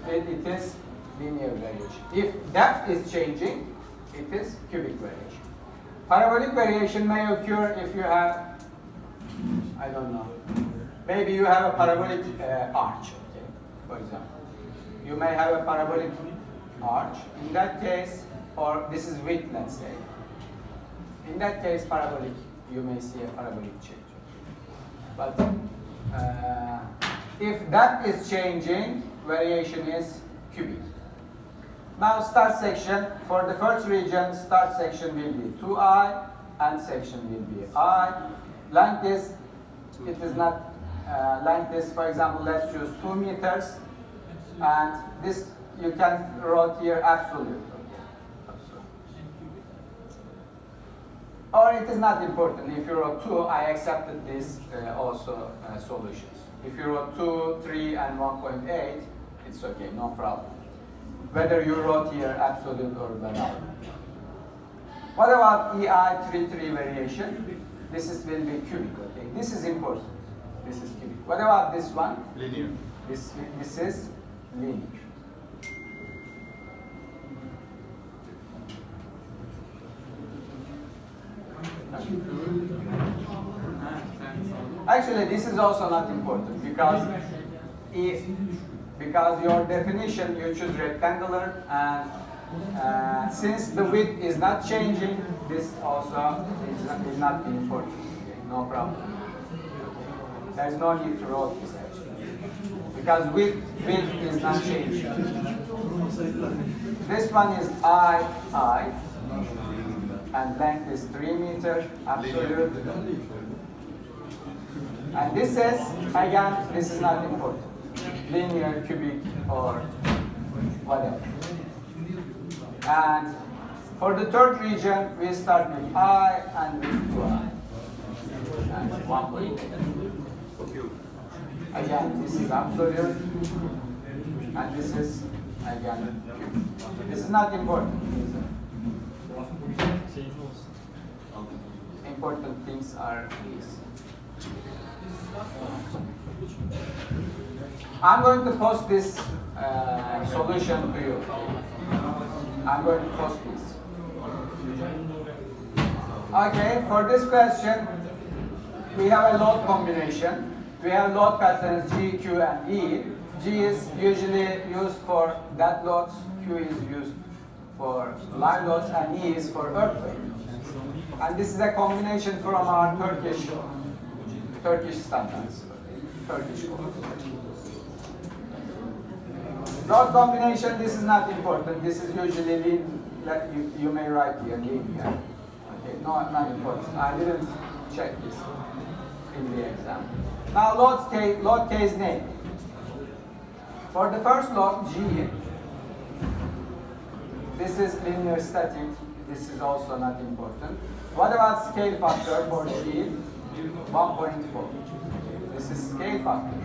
it is linear variation. If depth is changing, it is cubic variation. Parabolic variation may occur if you have, I don't know, maybe you have a parabolic arch, okay, for example. You may have a parabolic arch. In that case, or this is width, let's say. In that case, parabolic, you may see a parabolic change. But if that is changing, variation is cubic. Now start section, for the first region, start section will be 2I, and section will be I. Length is, it is not, length is, for example, let's choose 2 meters, and this, you can write here absolute. Or it is not important. If you wrote 2, I accepted this also solutions. If you wrote 2, 3, and 1.8, it's okay, no problem. Whether you wrote here absolute or banal. What about EI33 variation? This is will be cubic, okay? This is important. This is cubic. What about this one? Linear. This is linear. Actually, this is also not important because your definition you choose rectangular, and since the width is not changing, this also is not important. Okay, no problem. There is no need to write this actually because width is not changing. This one is I, and length is 3 meters absolute. And this is, again, this is not important. Linear, cubic, or whatever. And for the third region, we start with I and with 2I. And 1.8. Again, this is absolute. And this is, again, cubic. This is not important. Important things are these. I'm going to post this solution to you. I'm going to post this. Okay, for this question, we have a load combination. We have load patterns G, Q, and E. G is usually used for dead loads, Q is used for live loads, and E is for earthquake. And this is a combination from our Turkish standards, Turkish code. Load combination, this is not important. This is usually, you may write here, linear. Okay, no, not important. I didn't check this in the exam. Now load case name. For the first load, G, this is linear static. This is also not important. What about scale factor for G? 1.4. This is scale factor.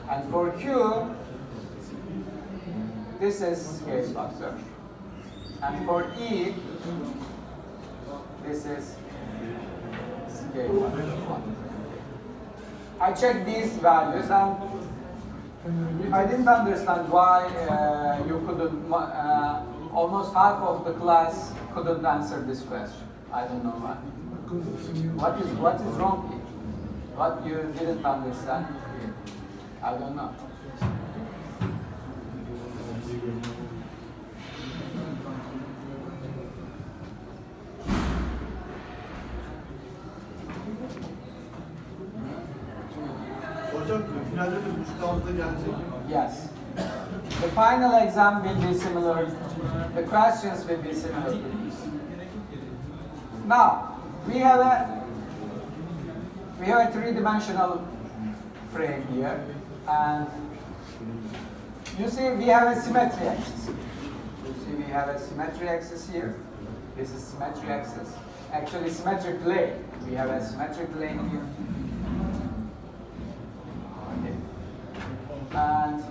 And for Q, this is scale factor. And for E, this is scale factor. I checked these values and I didn't understand why you couldn't, almost half of the class couldn't answer this question. I don't know why. What is wrong here? What you didn't understand? I don't know. Hocam finalde de bu sınavda gelecek. Yes. The final exam will be similar. The questions will be similar to this. Now, we have a three-dimensional frame here, and you see we have a symmetry axis. You see we have a symmetry axis here. This is symmetry axis. Actually, symmetric plane. We have a symmetric plane here. Okay. And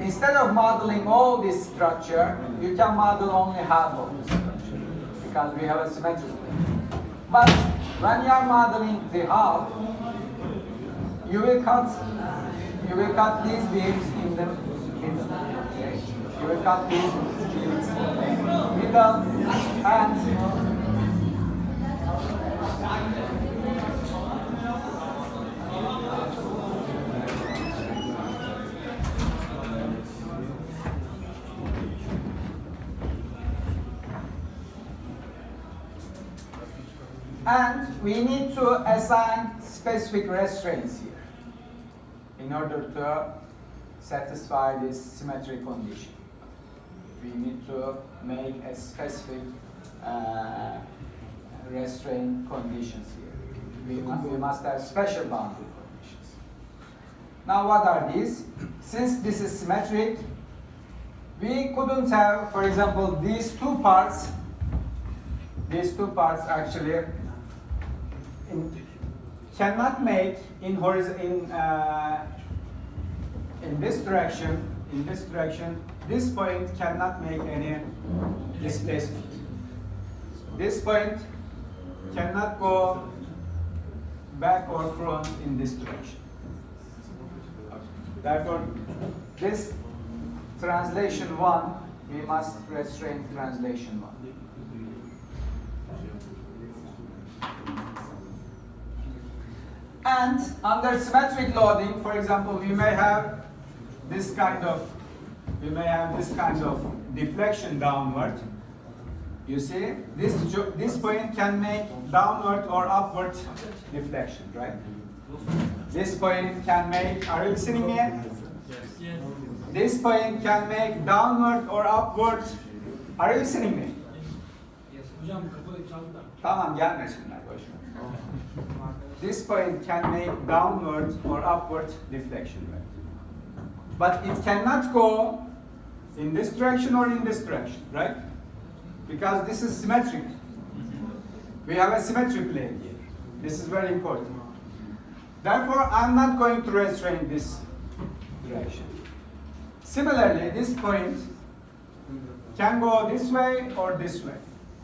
instead of modeling all this structure, you can model only half of the structure because we have a symmetric plane. But when you are modeling the half, you will cut these beams in the middle. Okay? You will cut these beams middle and we need to assign specific restraints here in order to satisfy this symmetry condition. We need to make a specific restraint conditions here. We must have special boundary conditions. Now what are these? Since this is symmetric, we couldn't have, for example, these two parts actually cannot make in this direction, this point cannot make any displacement. This point cannot go back or front in this direction. Therefore, this translation 1, we must restrain translation 1. And under symmetric loading, for example, we may have this kind of deflection downward. You see, this point can make downward or upward deflection, right? This point can make, are you listening me? Yes. This point can make downward or upward. Are you listening me? Yes. Hocam kapıyı çaldı da. Tamam, gelmesinler boşver. This point can make downward or upward deflection, right? But it cannot go in this direction or in this direction, right? Because this is symmetric. We have a symmetry plane here. This is very important. Therefore, I'm not going to restrain this direction. Similarly, this point can go this way or this way,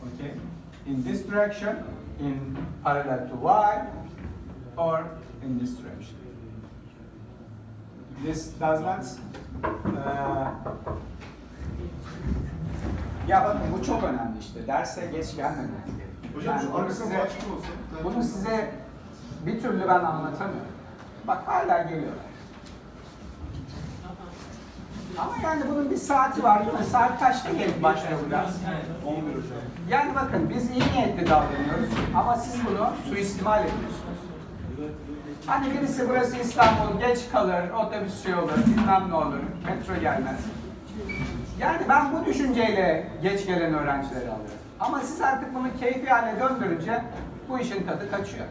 okay? In this direction, in parallel to y, or in this direction. This does not ya bakın bu çok önemli işte. Derse geç gelmemeniz gerekiyor. Hocam Yani şu arka açık olsa. bunu size bir türlü ben anlatamıyorum. Bak hala geliyorlar. Ama yani bunun bir saati var. Değil mi? Saat kaçta gelip başlıyor biraz? 11 hocam. Yani bakın biz iyi niyetli davranıyoruz ama siz bunu suistimal ediyorsunuz. Hani birisi burası İstanbul, geç kalır, otobüs şey olur, bilmem ne olur, metro gelmez. Yani ben bu düşünceyle geç gelen öğrencileri alıyorum. Ama siz artık bunu keyfi hale döndürünce bu işin tadı kaçıyor.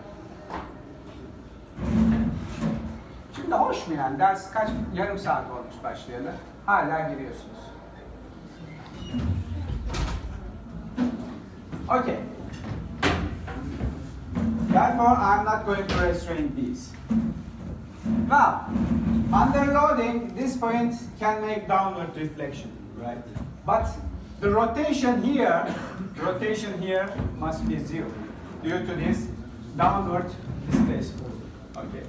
Şimdi hoş mu yani? Ders yarım saat olmuş başlayalı. Hala giriyorsunuz. Okay. Therefore, I'm not going to restrain these. Now, under loading, this point can make downward deflection, right? But the rotation here must be zero due to this downward displacement. Okay.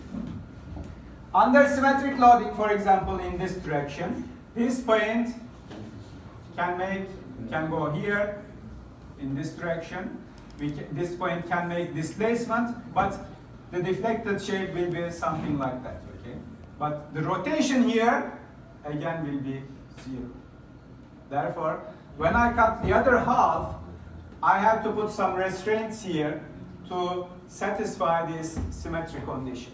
Under symmetric loading, for example, in this direction, this point can go here in this direction. This point can make displacement, but the deflected shape will be something like that, okay? But the rotation here, again, will be zero. Therefore, when I cut the other half, I have to put some restraints here to satisfy this symmetry condition.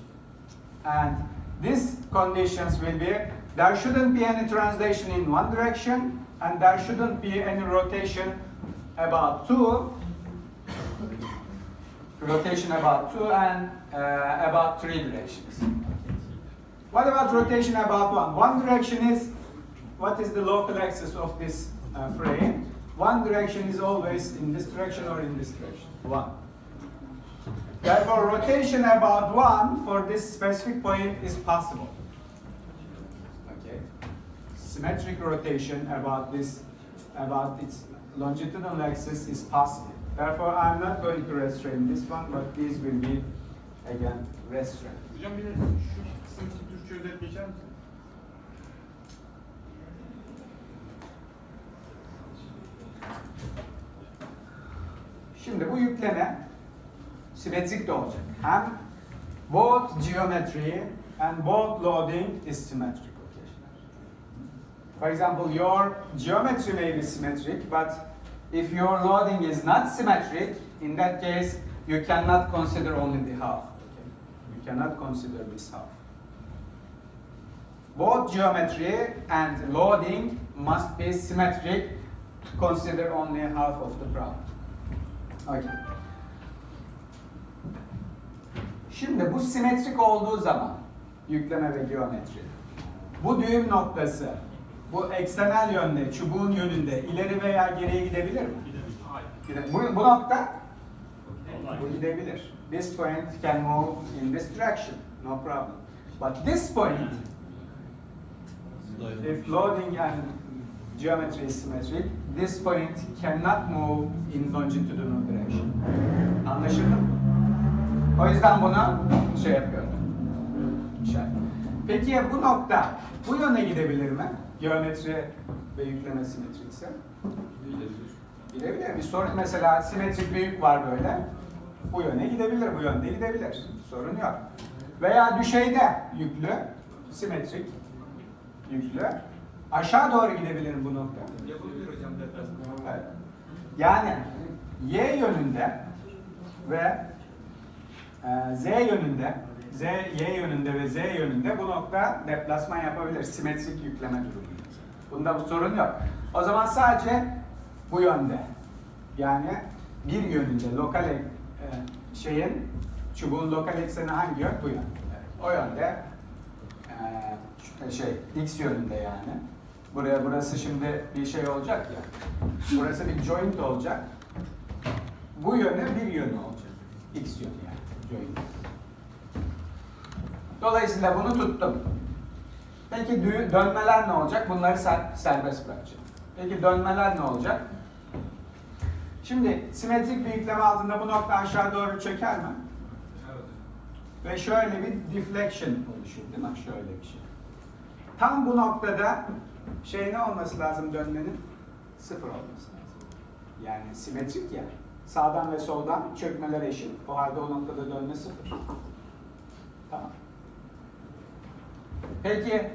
And these conditions will be, there shouldn't be any translation in one direction, and there shouldn't be any rotation about 2, and about 3 directions. What about rotation about 1? One direction is, what is the local axis of this frame? One direction is always in this direction or in this direction, 1. Therefore, rotation about 1 for this specific point is possible. Okay. Symmetric rotation about its longitudinal axis is possible. Therefore, I'm not going to restrain this one, but these will be, again, restrained. Hocam bir de şu kısım için Türkçe özet geçer misin? Şimdi bu yükleme simetrik de olacak. Hem both geometry and both loading is symmetric. For example, your geometry may be symmetric, but if your loading is not symmetric, in that case, you cannot consider only the half. Okay? You cannot consider this half. Both geometry and loading must be symmetric to consider only half of the problem. Okay. Şimdi bu simetrik olduğu zaman yükleme ve geometri, bu düğüm noktası bu eksenel yönde, çubuğun yönünde ileri veya geriye gidebilir mi? Bu nokta bu gidebilir. This point can move in this direction, no problem. But this point, if loading and geometry is symmetric, this point cannot move in longitudinal direction. Anlaşıldı mı? O yüzden bunu şey yapıyorum. İşaret. Peki ya bu nokta bu yöne gidebilir mi? Geometri ve yükleme simetrikse. Gidebilir. Bir sorun mesela simetrik bir yük var böyle. Bu yöne gidebilir, bu yönde gidebilir. Sorun yok. Veya düşeyde yüklü, simetrik yüklü. Aşağı doğru gidebilir mi bu nokta? Yapabilir hocam deplasman. Evet. Yani Y yönünde ve Z yönünde, Y yönünde ve Z yönünde bu nokta deplasman yapabilir. Simetrik yükleme durumu. Bunda bu sorun yok. O zaman sadece bu yönde. Yani bir yönünde lokal çubuğun lokal ekseni hangi yön? Bu yön. Evet. O yönde X yönünde yani. Burası şimdi bir şey olacak ya. Burası bir joint olacak. Bu yönü bir yönü olacak. X yönü yani. Joint. Dolayısıyla bunu tuttum. Peki dönmeler ne olacak? Bunları serbest bırakacağım. Peki dönmeler ne olacak? Şimdi simetrik bir yükleme altında bu nokta aşağı doğru çeker mi? Evet. Ve şöyle bir deflection oluşur değil mi? Şöyle bir şey. Tam bu noktada ne olması lazım dönmenin? Sıfır olması lazım. Yani simetrik ya. Sağdan ve soldan çökmeler eşit. O halde o noktada dönme sıfır. Tamam. Peki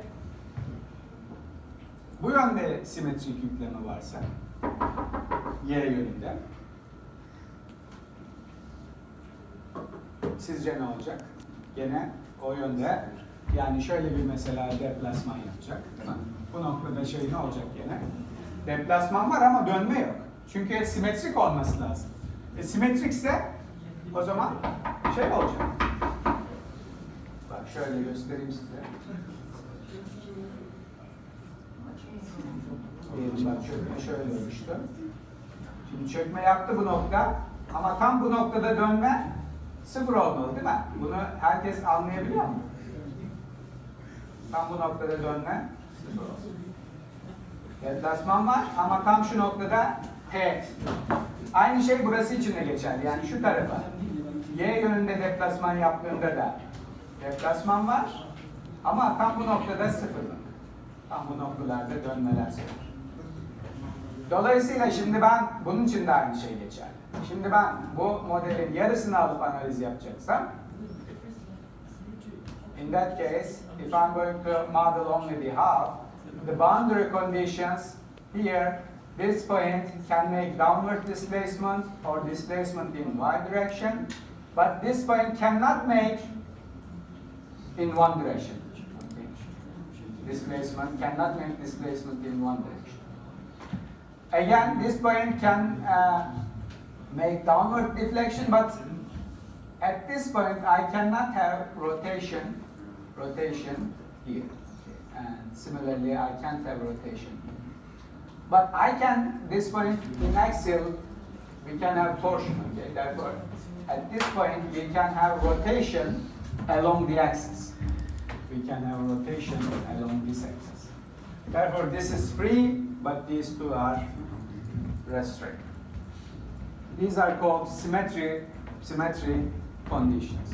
bu yönde simetrik yükleme varsa Y yönünde sizce ne olacak? Gene o yönde yani şöyle bir mesela deplasman yapacak. Bu noktada ne olacak gene? Deplasman var ama dönme yok. Çünkü simetrik olması lazım. Simetrikse o zaman olacak. Bak şöyle göstereyim size. Bak çökme şöyle oluştu. Şimdi çökme yaptı bu nokta ama tam bu noktada dönme sıfır olmalı değil mi? Bunu herkes anlayabiliyor mu? Tam bu noktada dönme sıfır olmalı. Deplasman var ama tam şu noktada teğet. Aynı şey burası için de geçerli. Yani şu tarafa. Y yönünde deplasman yaptığında da deplasman var ama tam bu noktada sıfırlık. Tam bu noktalarda dönmeler sıfır. Dolayısıyla şimdi ben bunun için de aynı şey geçerli. Şimdi ben bu modelin yarısını alıp analiz yapacaksam in that case, if I'm going to model only the half, the boundary conditions here, this point can make downward displacement or displacement in y direction, but this point cannot make in one direction. Displacement cannot make displacement in one direction. Again, this point can make downward deflection, but at this point I cannot have rotation here. And similarly, I can't have rotation here. But I can, this point in axial, we can have torsion, okay? Therefore, at this point we can have rotation along the axis. We can have rotation along this axis. Therefore, this is free, but these two are restricted. These are called symmetry conditions.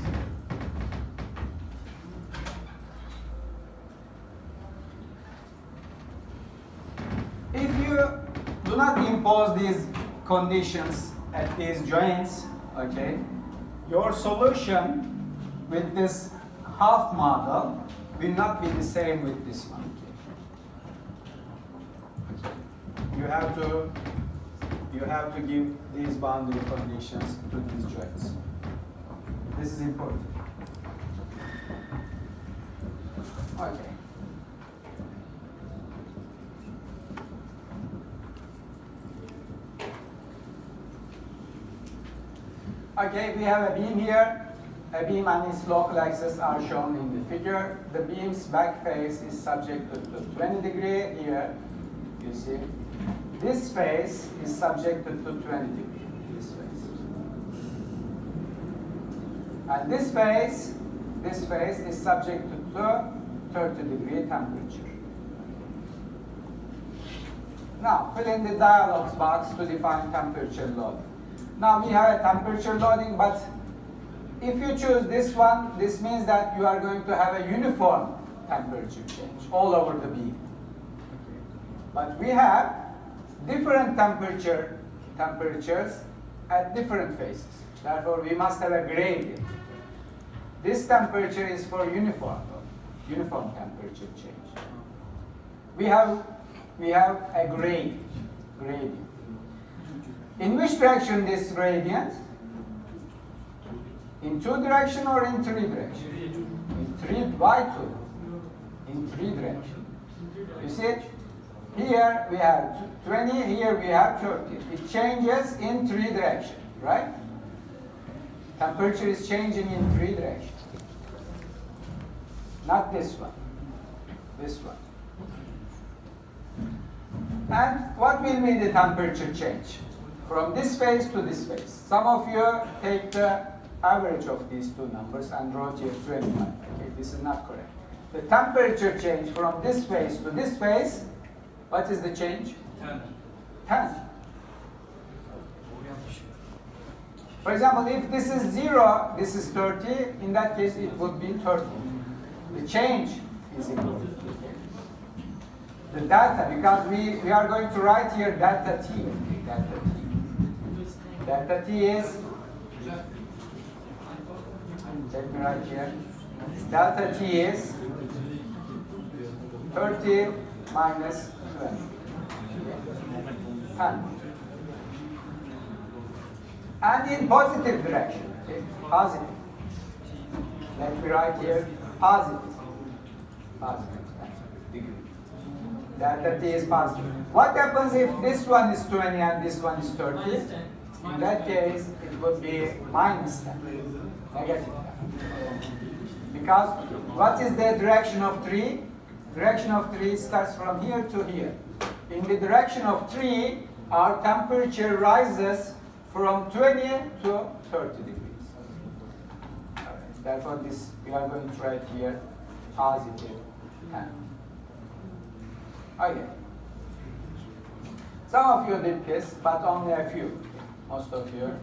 not impose these conditions at these joints, okay, your solution with this half model will not be the same with this one. You have to give these boundary conditions to these joints. This is important. Okay. Okay, we have a beam here. A beam and its local axis are shown in the figure. The beam's back face is subjected to 20 degree here. You see, this face is subjected to 20 degree. This face, and this face is subjected to 30 degree temperature. Now, fill in the dialogues box to define temperature loading. Now we have a temperature loading, but if you choose this one, this means that you are going to have a uniform temperature change all over the beam. But we have different temperatures at different phases. Therefore, we must have a gradient. This temperature is for uniform temperature change. We have a gradient. In which direction this gradient? In 2 direction or in 3 direction? In 3, why 2? In 3 direction. You see it? Here we have 20, here we have 30. It changes in 3 direction, right? Temperature is changing in 3 directions. Not this one. This one. And what will be the temperature change? From this phase to this phase. Some of you take the average of these two numbers and wrote here 21. Okay, this is not correct. The temperature change from this phase to this phase, what is the change? 10. For example, if this is 0, this is 30, in that case it would be 30. The change is equal. The delta, because we are going to write here delta T. Delta T is, let me write here, delta T is 30 minus 20. 10. And in positive direction, okay? Positive. Let me write here positive. Degree. Delta T is positive. What happens if this one is 20 and this one is 30? In that case, it would be minus 10. Negative 10. Because what is the direction of 3? Direction of 3 starts from here to here. In the direction of 3, our temperature rises from 20 to 30 degrees. Right. Therefore, this we are going to write here positive 10. Okay. Some of you did this, but only a few. Most of you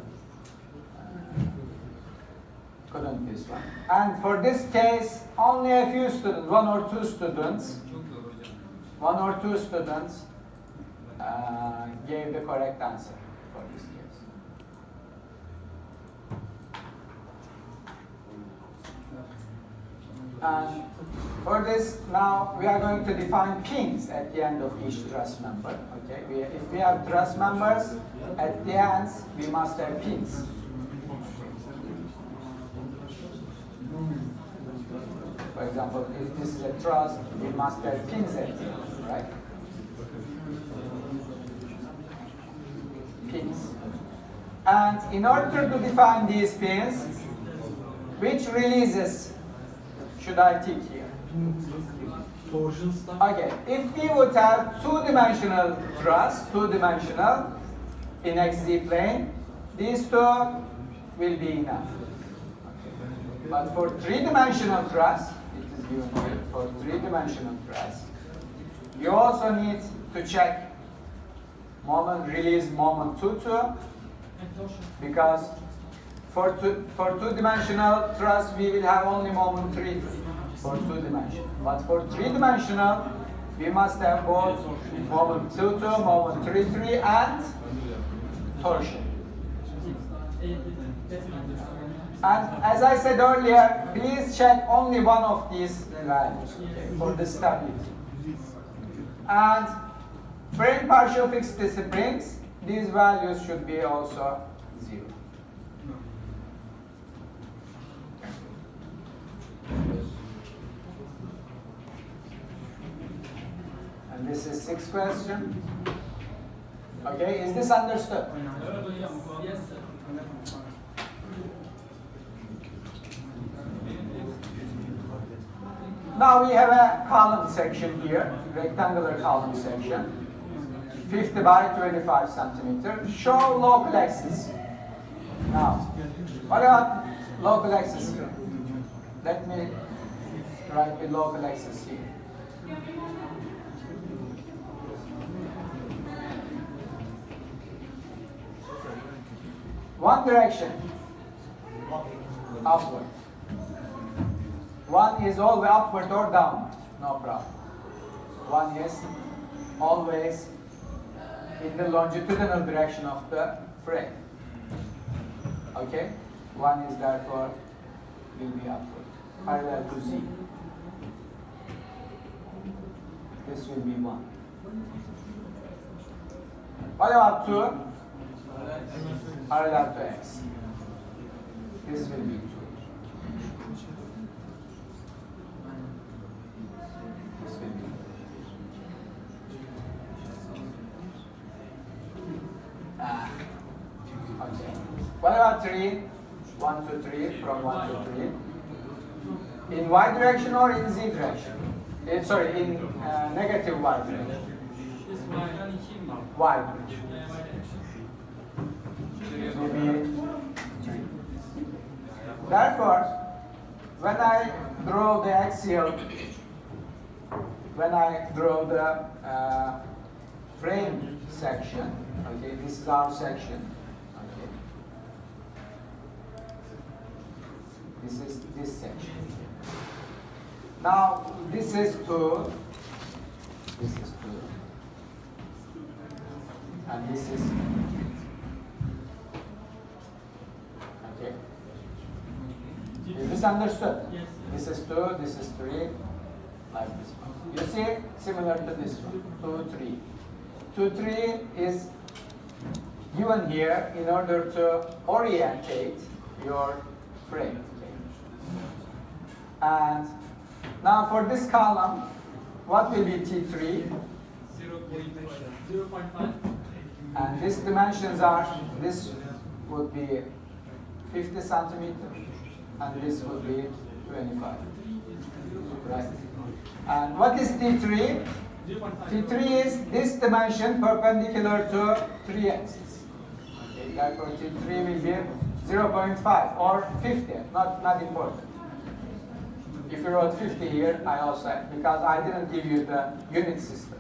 couldn't this one. And for this case, only a few students, one or two students gave the correct answer for this case. And for this, now we are going to define pins at the end of each truss member. Okay, if we have truss members, at the ends we must have pins. For example, if this is a truss, we must have pins at the end, right? Pins. And in order to define these pins, which releases should I tick here? Okay, if we would have two-dimensional truss, two-dimensional in XZ plane, these two will be enough. But for three-dimensional truss, it is given here, for three-dimensional truss, you also need to check moment, release moment 2-2, because for two-dimensional truss, we will have only moment 3 for two-dimensional. But for three-dimensional, we must have both moment 2, 2, moment 3, 3, and torsion. And as I said earlier, please check only one of these values for the stability. And frame partial fixed springs, these values should be also 0. And this is 6th question. Okay, is this understood? Yes, sir. Now we have a column section here, rectangular column section, 50 by 25 centimeter. Show local axis. Now, what about local axis here? Let me write the local axis here. One direction, upward. One is always upward or downward, no problem. One is always in the longitudinal direction of the frame. Okay? One is therefore will be upward, parallel to Z. This will be 1. What about 2? Parallel to X. This will be 2. This will be 2. Okay. What about 3? 1, 2, 3, from 1 to 3. In Y direction or in Z direction? Sorry, in negative Y direction. Y direction. Therefore, when I draw the axial, when I draw the frame section, okay, this is our section, okay. This is this section. Now, this is 2, this is 2, and this is, okay. Is this understood? Yes. This is 2, this is 3, like this one. You see, similar to this one, 2, 3. 2, 3 is given here in order to orientate your frame. And now for this column, what will be T3? 0.5. And these dimensions are, this would be 50 centimeters, and this would be 25. Right? And what is T3? T3 is this dimension perpendicular to 3 axes. Okay, therefore T3 will be 0.5 or 50, not important. If you wrote 50 here, I also, because I didn't give you the unit system.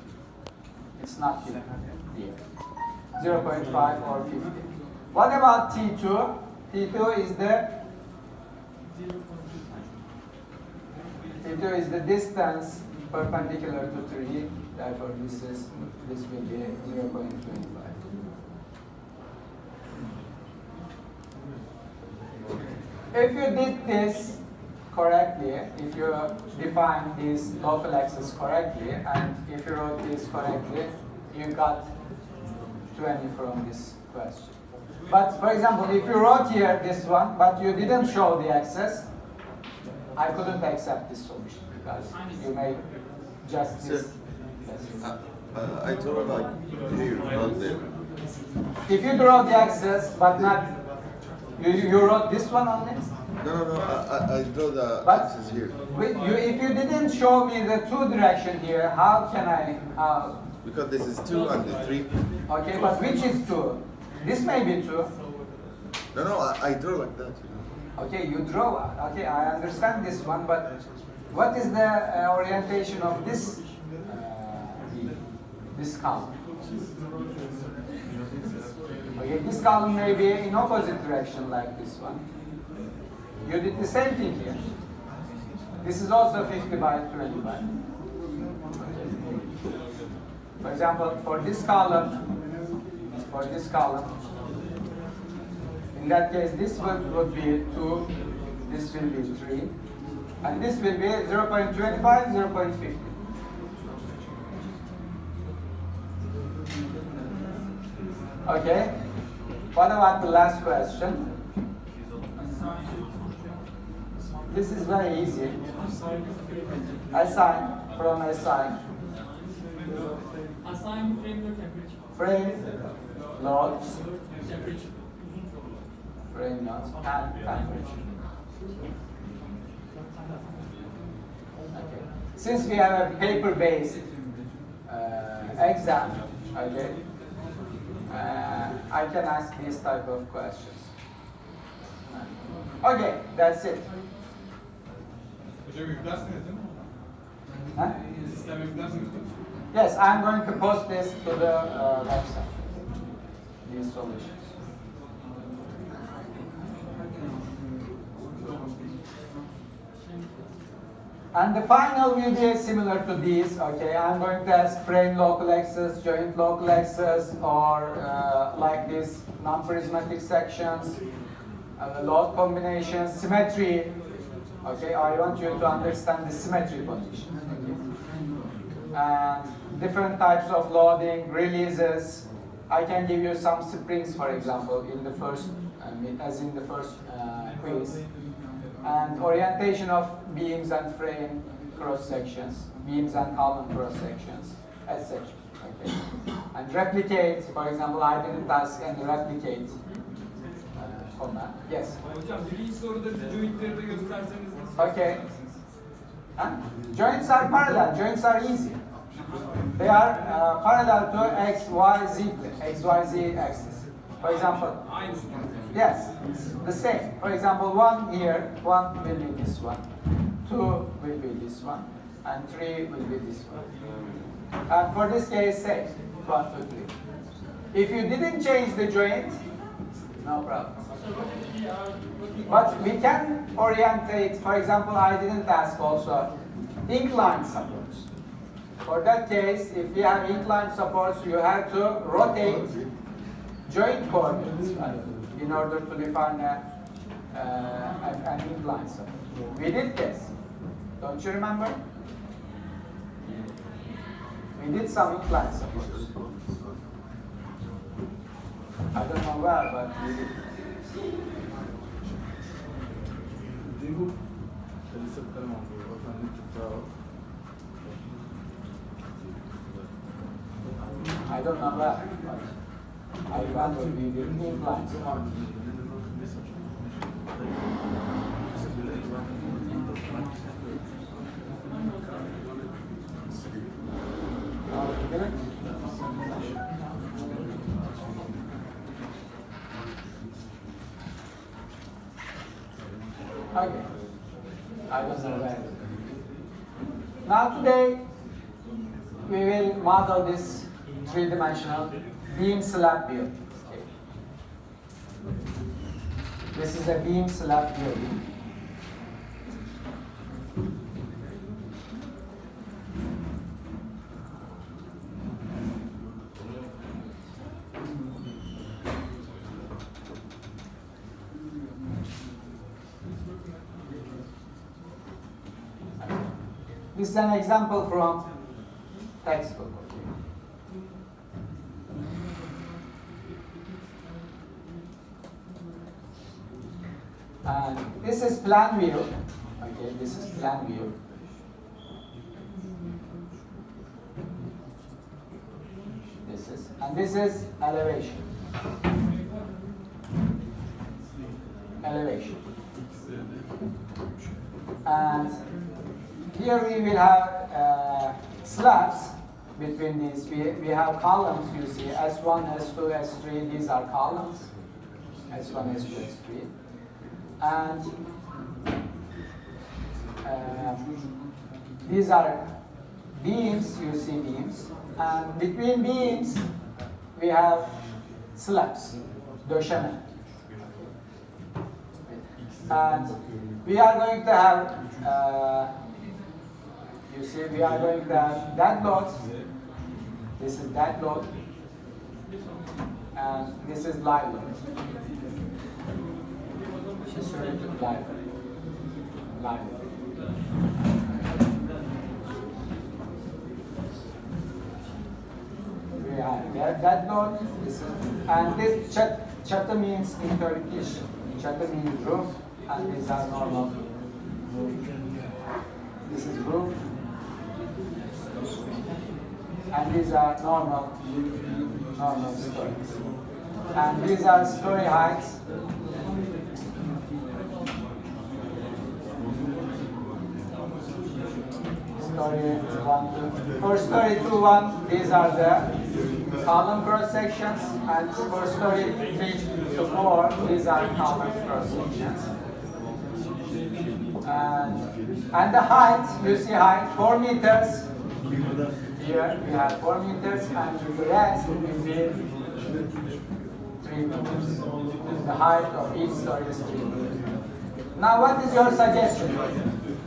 It's not here. 0.5 or 50. What about T2? T2 is the distance perpendicular to 3. Therefore, this will be 0.25. If you did this correctly, if you define this local axis correctly, and if you wrote this correctly, you got 20 from this question. But for example, if you wrote here this one, but you didn't show the axis, I couldn't accept this solution because you made just this. Yes. I draw like here, not there. If you draw the axis, but not, you wrote this one only? No. I draw the But axis here. if you didn't show me the 2 direction here, how can I? Because this is 2 and the 3. Okay, but which is 2? This may be 2. No, I draw like that. Okay, you draw. Okay, I understand this one, but what is the orientation of this this column? Okay, this column may be in opposite direction like this one. You did the same thing here. This is also 50 by 25. For example, for this column, in that case, this would be 2, this will be 3, and this will be 0.25, 0.50. Okay, what about the last question? This is very easy. Assign, from assign. Assign frame load temperature. Frame loads, Temperature. frame loads, and temperature. Okay. Since we have a paper-based exam, okay, I can ask these type of questions. Okay, that's it. Hocam yüklersiniz değil mi? Huh? Sistem yüklersiniz değil mi? Yes, I'm going to post this to the website. These solutions. And the final will be similar to these. Okay, I'm going to ask frame local axis, joint local axis, or like this non-prismatic sections, load combinations, symmetry. Okay, I want you to understand the symmetry conditions. Okay? And different types of loading, releases. I can give you some springs, for example, in the first, as in the first quiz. And orientation of beams and frame cross sections, beams and column cross sections, etc. Okay. And replicate, for example, I didn't ask any replicate command. Yes. Hocam birinci soruda jointleri de gösterseniz nasıl Okay. göstereceksiniz? Huh? Joints are parallel. Joints are easy. They are parallel to x, y, z axis. For example, Aynısı. yes, it's the same. For example, 1 here, 1 will be this one, 2 will be this one, and 3 will be this one. And for this case, same, 1, 2, 3. If you didn't change the joint, no problem. But we can orientate, for example, I didn't ask also, incline supports. For that case, if you have incline supports, you have to rotate joint coordinates in order to define an incline support. We did this. Don't you remember? We did some incline supports. I don't know where, but we did. I don't know where, but I remember we did incline supports. Okay. I don't know where. Now today we will model this three-dimensional beam slab view. Okay. This is a beam slab view. This is an example from textbook. And this is plan view. Okay, this is plan view. And this is elevation. Elevation. And here we will have slabs between these. We have columns, you see, S1, S2, S3, these are columns. S1, S2, S3. And these are beams, you see beams. And between beams, we have slabs, döşeme. And we are going to have You see, we are going to have dead load. This is dead load. And this is live load. Distributed live. Live load. We have dead load. And this chata means in Turkish. Chata means roof. And these are normal. This is roof. And these are normal stories. And these are story heights. Story 1, 2. For story 2, 1, these are the column cross sections, and for story 3 to 4, these are column cross sections. And the height, you see height, 4 meters. Here we have 4 meters, and the rest will be 3 meters. The height of each story is 3 meters. Now, what is your suggestion?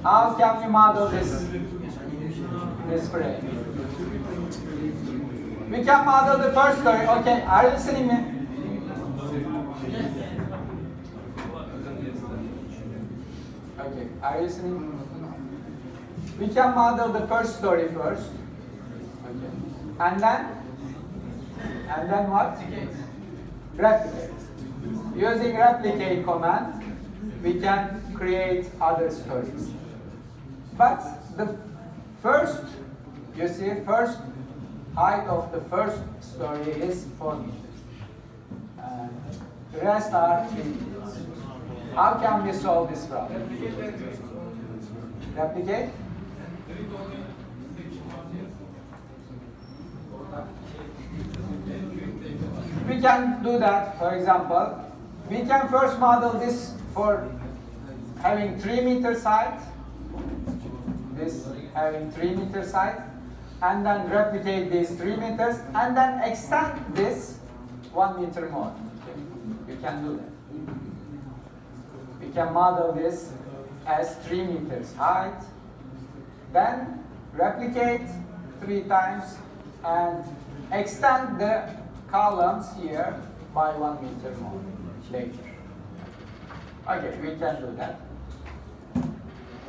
How can we model this frame? We can model the first story. Okay, are you listening me? Okay, are you listening? We can model the first story first. Okay. And then what? Replicate. Using replicate command, we can create other stories. But the first, you see, first height of the first story is 4 meters. And the rest are 3 meters. How can we solve this problem? Replicate? We can do that, for example. We can first model this for having 3 meters height. This having 3 meters height. And then replicate these 3 meters. And then extend this 1 meter more. We can do that. We can model this as 3 meters height. Then replicate 3 times and extend the columns here by 1 meter more later. Okay, we can do that.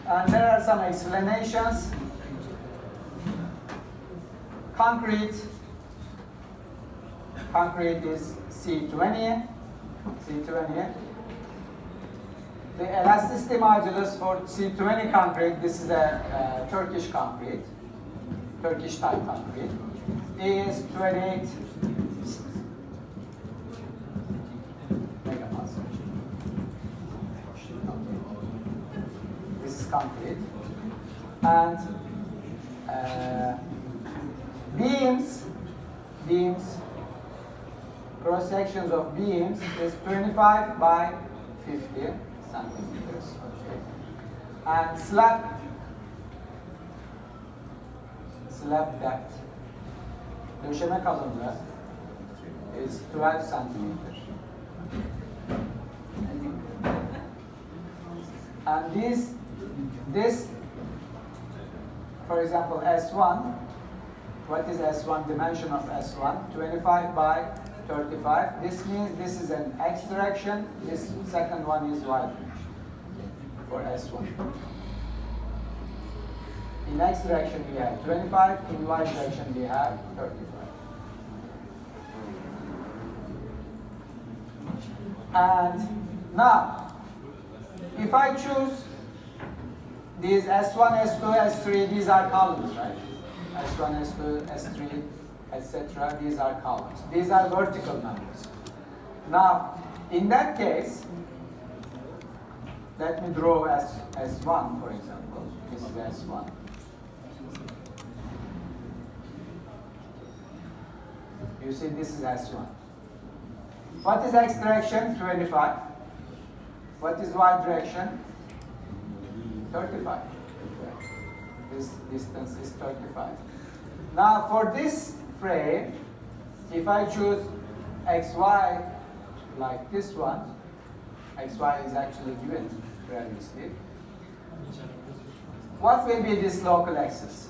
And there are some explanations. Concrete is C20. The elasticity modulus for C20 concrete, this is a Turkish concrete, Turkish type concrete, is 28 megapascal. This is concrete. And beams, cross sections of beams is 25 by 50 centimeters. Okay. And slab depth, döşeme kalınlığı is 12 centimeters. And this, for example, S1, what is S1, dimension of S1? 25 by 35. This means this is an X direction, this second one is Y direction for S1. In X direction we have 25, in Y direction we have 35. And now, if I choose these S1, S2, S3, these are columns, right? S1, S2, S3, etc. These are columns. These are vertical numbers. Now, in that case, let me draw S1, for example. This is S1. You see, this is S1. What is X direction? 25. What is Y direction? 35. This distance is 35. Now, for this frame, if I choose XY like this one, XY is actually given previously. what will be this local axis?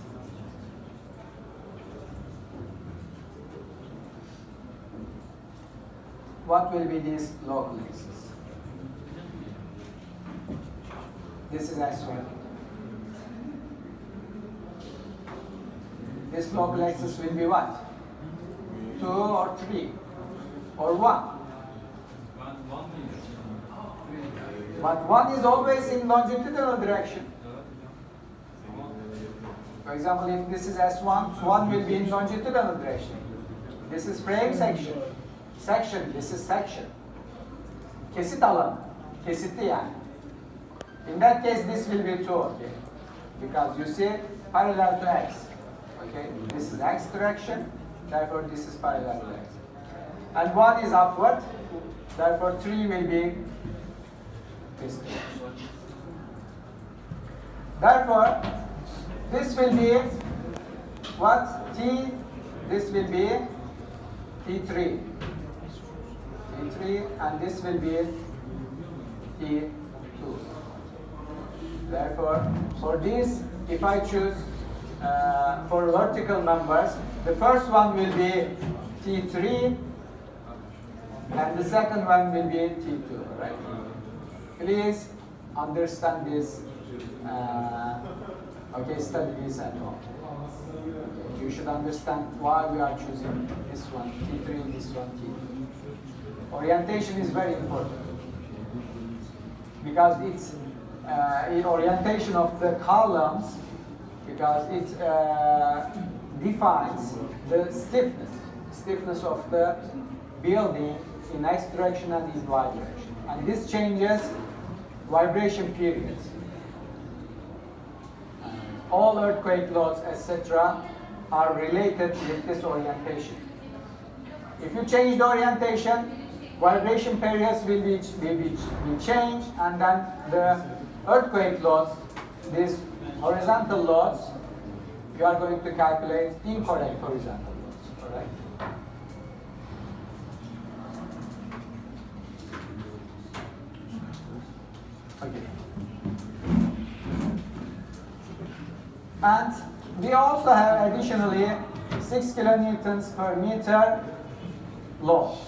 What will be this local axis? This is x1. This local axis will be what? 2 or 3 or 1. But 1 is always in longitudinal direction. For example, if this is S1, 1 will be in longitudinal direction. This is frame section. Section, this is section. Kesit alanı. Kesiti yani. In that case, this will be 2, okay? Because you see parallel to x. Okay, this is x direction, therefore this is parallel to x. And 1 is upward, therefore 3 will be this direction. Therefore, this will be what? T, this will be T3. T3, and this will be T2. Therefore, for this, if I choose for vertical numbers, the first one will be T3 and the second one will be T2, right? Please understand this, okay, study this at home. You should understand why we are choosing this one, T3, this one, T2. Orientation is very important because it's in orientation of the columns, because it defines the stiffness of the building in x direction and in y direction. And this changes vibration periods. All earthquake loads, etc., are related with this orientation. If you change the orientation, vibration periods will be changed, and then the earthquake loads, these horizontal loads, you are going to calculate incorrect horizontal loads, all right? Okay. And we also have additionally 6 kilonewtons per meter loads.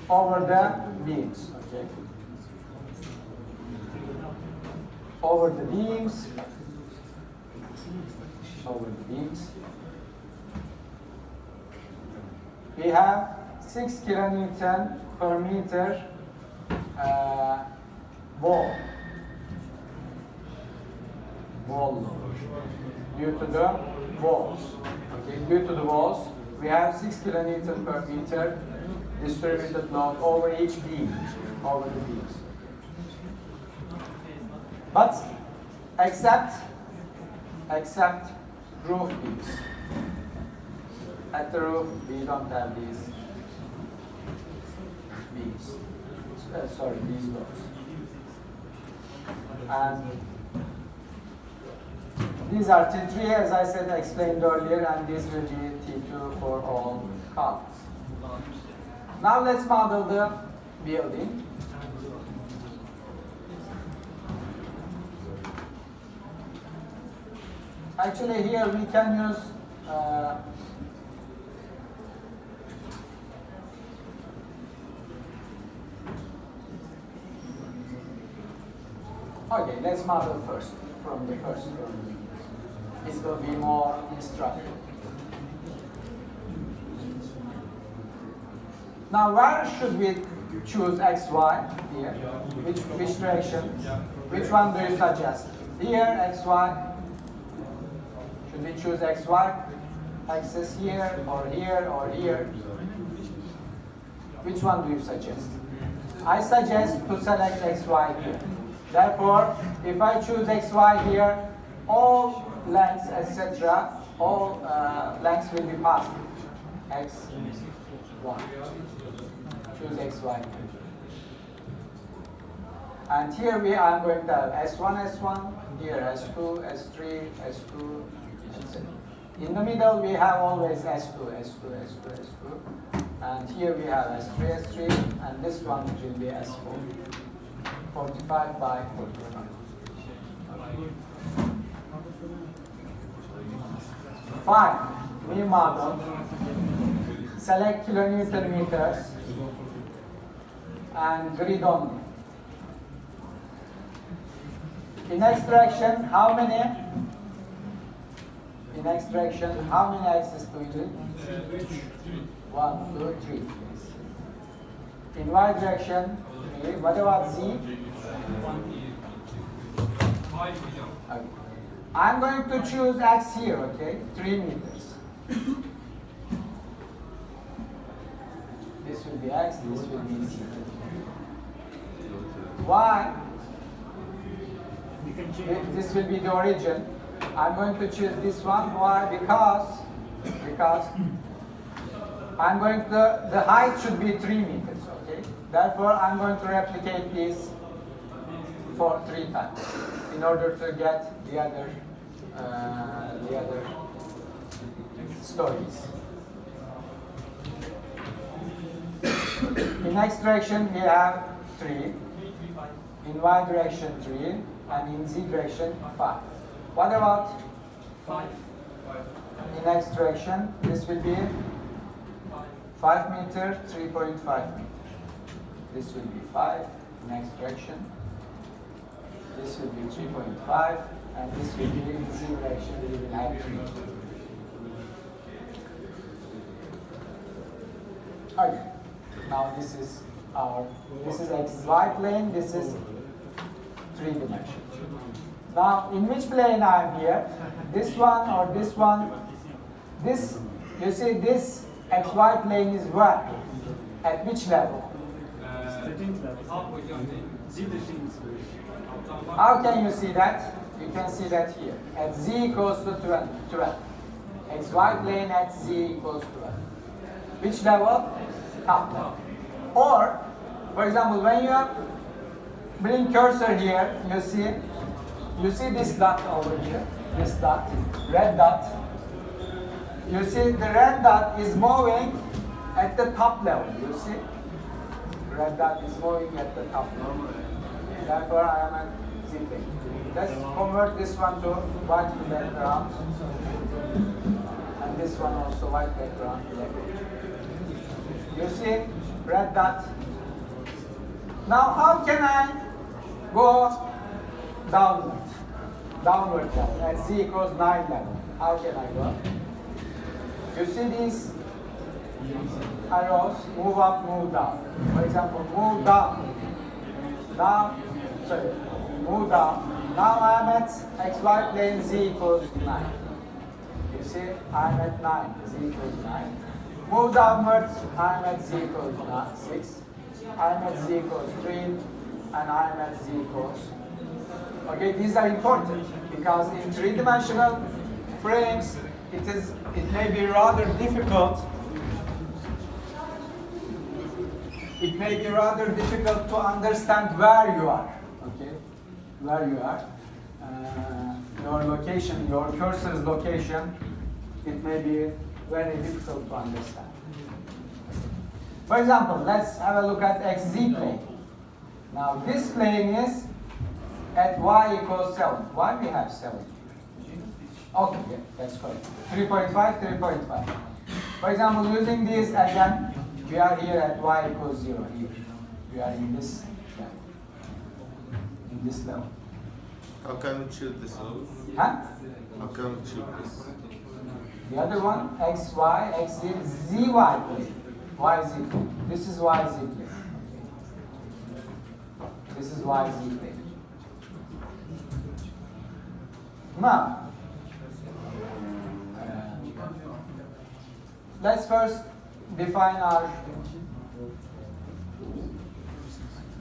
Over the beams, okay? Over the beams, we have 6 kilonewton per meter wall load due to the walls. Okay, due to the walls, we have 6 kilonewton per meter distributed load over each beam, over the beams. But except roof beams. At the roof, we don't have these beams. These loads. And these are T3, as I said, explained earlier, and these will be T2 for all columns. Now let's model the building. Actually, here we can use okay, let's model first from the first drawing. It will be more instructive. Now, where should we choose x, y here? Which direction? Which one do you suggest? Here, x, y. Should we choose x, y axis here, or here, or here? Which one do you suggest? I suggest to select x, y here. Therefore, if I choose x, y here, all lengths, etc., all lengths will be positive. X, y. Choose x, y. And here I'm going to have S1, S1, here S2, S3, S2, etc. In the middle we have always S2, S2, S2, S2. And here we have S3, S3, and this one will be S4. 45 by 45. Fine. New model. Select kilonewton meters and grid only. In extraction, how many axes do you do? 1, 2, 3. In y direction, 3. What about z? Okay. I'm going to choose x here, okay? 3 meters. This will be x, this will be z. Y, this will be the origin. I'm going to choose this one. Why? Because I'm going to, the height should be 3 meters, okay? Therefore, I'm going to replicate this for 3 times in order to get the other stories. In x direction, we have 3. In y direction, 3. And in z direction, 5. What about 5. in x direction? This will be 5 meter, 3.5 meter. This will be 5 in x direction. This will be 3.5, and this will be in z direction. We will have 3. Okay. Now this is xy plane. This is 3 dimension. Now, in which plane I am here? This one or this one? This, you see, this xy plane is where? At which level? How can you see that? You can see that here. At z equals to 12. Xy plane at z equals to 12. Which level? Top level. Or, for example, when you bring cursor here, you see this dot over here, this dot, red dot. You see the red dot is moving at the top level, you see? Red dot is moving at the top level. Therefore, I am at z plane. Let's convert this one to white background. And this one also white background. You see, red dot. Now, how can I go downward level at z equals 9 level? How can I go? You see these arrows, move up, move down. For example, move down, move down. Now I'm at xy plane, z equals 9. You see, I'm at 9, z equals 9. Move downwards, I'm at z equals 6. I'm at z equals 3, and I'm at z equals. Okay, these are important because in 3-dimensional frames, it may be rather difficult. It may be rather difficult to understand where you are. Okay, where you are, your location, your cursor's location. It may be very difficult to understand. For example, let's have a look at xz plane. Now this plane is at y equals 7. Why we have 7? Okay, yeah, that's correct. 3.5, 3.5. For example, using this again, we are here at y equals 0 here. We are in this level. How can we choose this one? Huh? How can we choose this? The other one, xy, xz, zy plane. YZ plane. This is YZ plane. This is YZ plane. Now, let's first define our,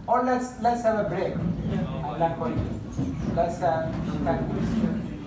or let's have a break and then continue. Let's have 10 minutes.